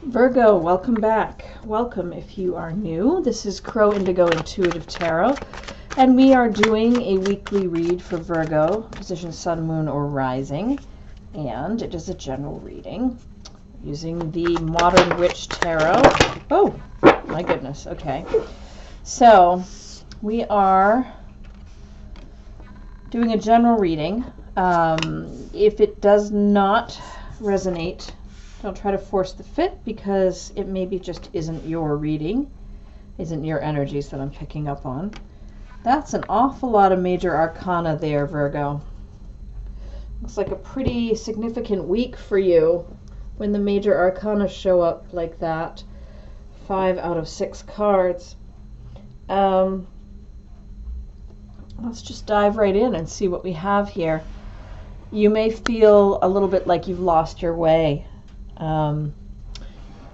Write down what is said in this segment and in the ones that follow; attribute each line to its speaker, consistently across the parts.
Speaker 1: Virgo, welcome back. Welcome if you are new. This is Crow Indigo Intuitive Tarot, and we are doing a weekly read for Virgo, position Sun, Moon, or Rising, and it is a general reading using the Modern Witch Tarot. Oh, my goodness. Okay. So, we are doing a general reading. If it does not resonate, don't try to force the fit, because it maybe just isn't your reading, isn't your energies that I'm picking up on. That's an awful lot of major arcana there, Virgo. Looks like a pretty significant week for you when the major arcana show up like that. 5 out of 6 cards. Let's just dive right in and see what we have here. You may feel a little bit like you've lost your way.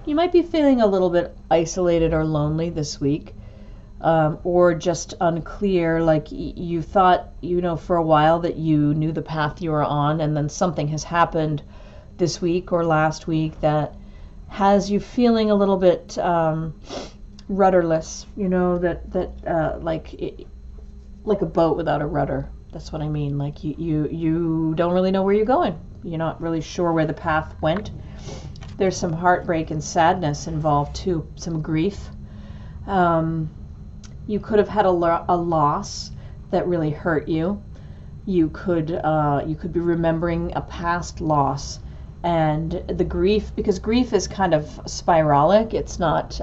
Speaker 1: You might be feeling a little bit isolated or lonely this week, or just unclear, like you thought, for a while that you knew the path you were on, and then something has happened this week or last week that has you feeling a little bit rudderless, like a boat without a rudder. That's what I mean. Like you don't really know where you're going. You're not really sure where the path went. There's some heartbreak and sadness involved too, some grief. You could have had a loss that really hurt you. You could be remembering a past loss, and the grief, because grief is kind of spiralic. It's not,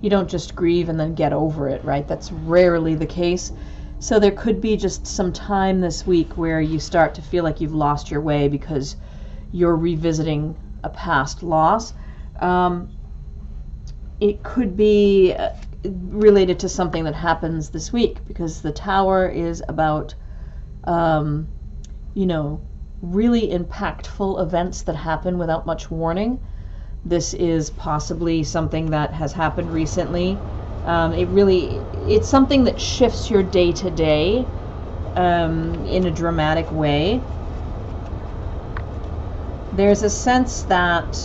Speaker 1: you don't just grieve and then get over it, right? That's rarely the case. So there could be just some time this week where you start to feel like you've lost your way because you're revisiting a past loss. It could be related to something that happens this week, because the Tower is about, really impactful events that happen without much warning. This is possibly something that has happened recently. It's something that shifts your day-to-day in a dramatic way. There's a sense that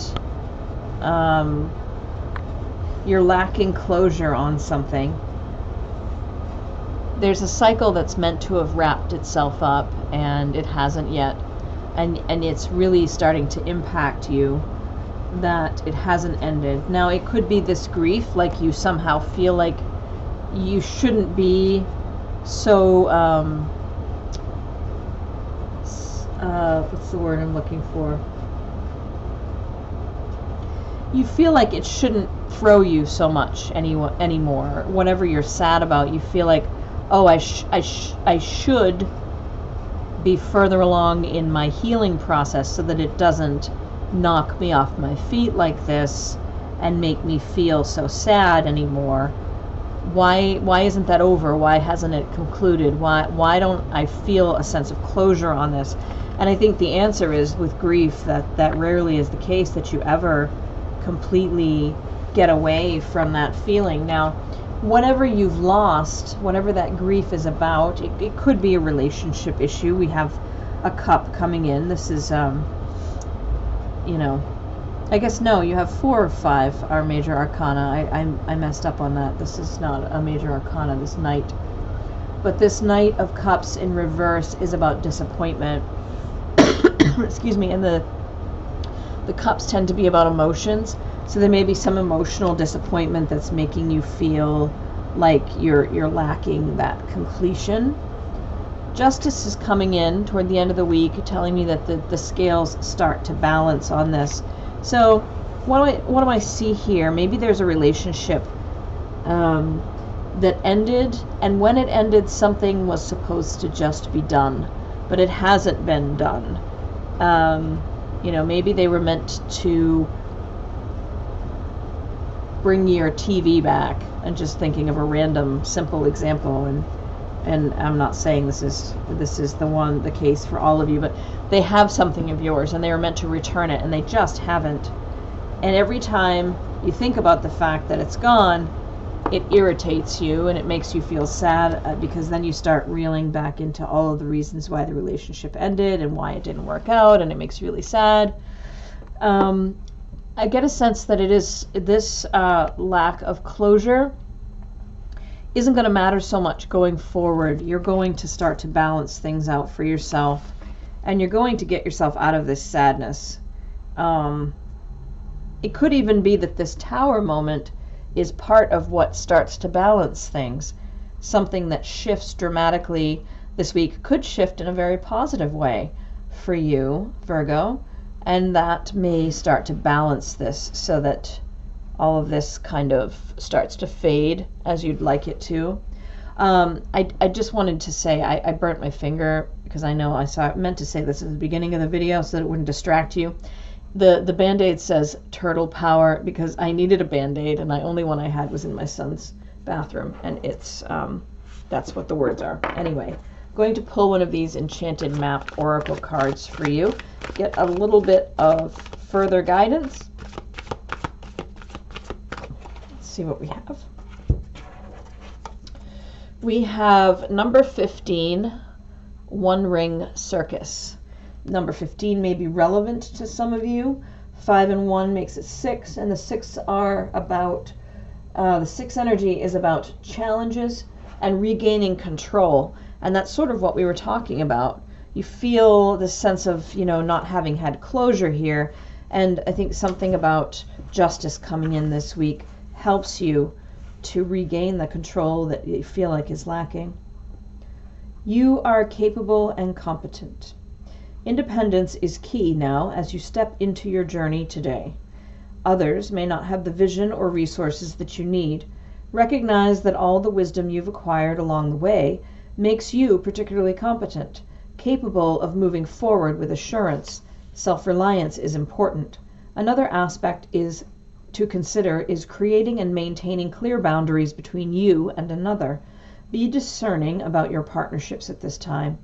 Speaker 1: you're lacking closure on something. There's a cycle that's meant to have wrapped itself up, and it hasn't yet. And it's really starting to impact you that it hasn't ended. Now, it could be this grief, like you somehow feel like you shouldn't be so, what's the word I'm looking for? You feel like it shouldn't throw you so much anymore. Whatever you're sad about, you feel like, oh, I should be further along in my healing process so that it doesn't knock me off my feet like this and make me feel so sad anymore. Why isn't that over? Why hasn't it concluded? Why don't I feel a sense of closure on this? And I think the answer is, with grief, that rarely is the case that you ever completely get away from that feeling. Now, whatever you've lost, whatever that grief is about, it could be a relationship issue. We have a cup coming in. This is, I guess no, you have 4 or 5 are major arcana. I messed up on that. This is not a major arcana, this Knight. But this Knight of Cups in reverse is about disappointment. Excuse me, and the cups tend to be about emotions. So there may be some emotional disappointment that's making you feel like you're lacking that completion. Justice is coming in toward the end of the week, telling me that the scales start to balance on this. So what do I see here? Maybe there's a relationship that ended, and when it ended, something was supposed to just be done, but it hasn't been done. Maybe they were meant to bring your TV back. I'm just thinking of a random simple example, and I'm not saying this is the case for all of you, but they have something of yours and they were meant to return it, and they just haven't. And every time you think about the fact that it's gone, it irritates you and it makes you feel sad, because then you start reeling back into all of the reasons why the relationship ended and why it didn't work out, and it makes you really sad. I get a sense that it is this lack of closure isn't going to matter so much going forward. You're going to start to balance things out for yourself, and you're going to get yourself out of this sadness. It could even be that this Tower moment is part of what starts to balance things. Something that shifts dramatically this week could shift in a very positive way for you, Virgo, and that may start to balance this so that all of this kind of starts to fade as you'd like it to. I just wanted to say I burnt my finger because I know I meant to say this at the beginning of the video so that it wouldn't distract you. The Band-Aid says turtle power because I needed a Band-Aid, and the only one I had was in my son's bathroom, and it's that's what the words are. Anyway, I'm going to pull one of these Enchanted Map Oracle cards for you, get a little bit of further guidance. Let's see what we have. We have number 15, One Ring Circus. Number 15 may be relevant to some of you. 5 and 1 makes it 6, and the 6 are about, the 6 energy is about challenges and regaining control, and that's sort of what we were talking about. You feel this sense of, not having had closure here, and I think something about justice coming in this week helps you to regain the control that you feel like is lacking. You are capable and competent. Independence is key now as you step into your journey today. Others may not have the vision or resources that you need. Recognize that all the wisdom you've acquired along the way makes you particularly competent, capable of moving forward with assurance. Self-reliance is important. Another aspect to consider is creating and maintaining clear boundaries between you and another. Be discerning about your partnerships at this time.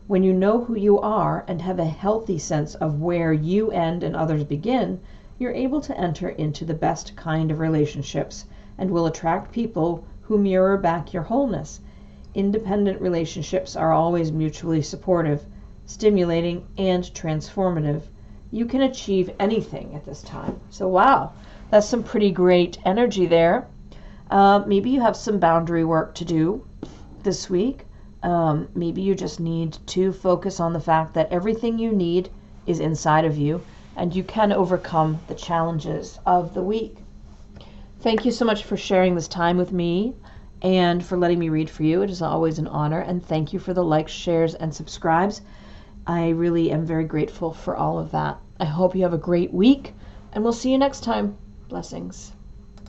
Speaker 1: When you know who you are and have a healthy sense of where you end and others begin, you're able to enter into the best kind of relationships and will attract people who mirror back your wholeness. Independent relationships are always mutually supportive, stimulating, and transformative. You can achieve anything at this time. So wow, that's some pretty great energy there. Maybe you have some boundary work to do this week. Maybe you just need to focus on the fact that everything you need is inside of you, and you can overcome the challenges of the week. Thank you so much for sharing this time with me and for letting me read for you. It is always an honor, and thank you for the likes, shares, and subscribes. I really am very grateful for all of that. I hope you have a great week, and we'll see you next time. Blessings.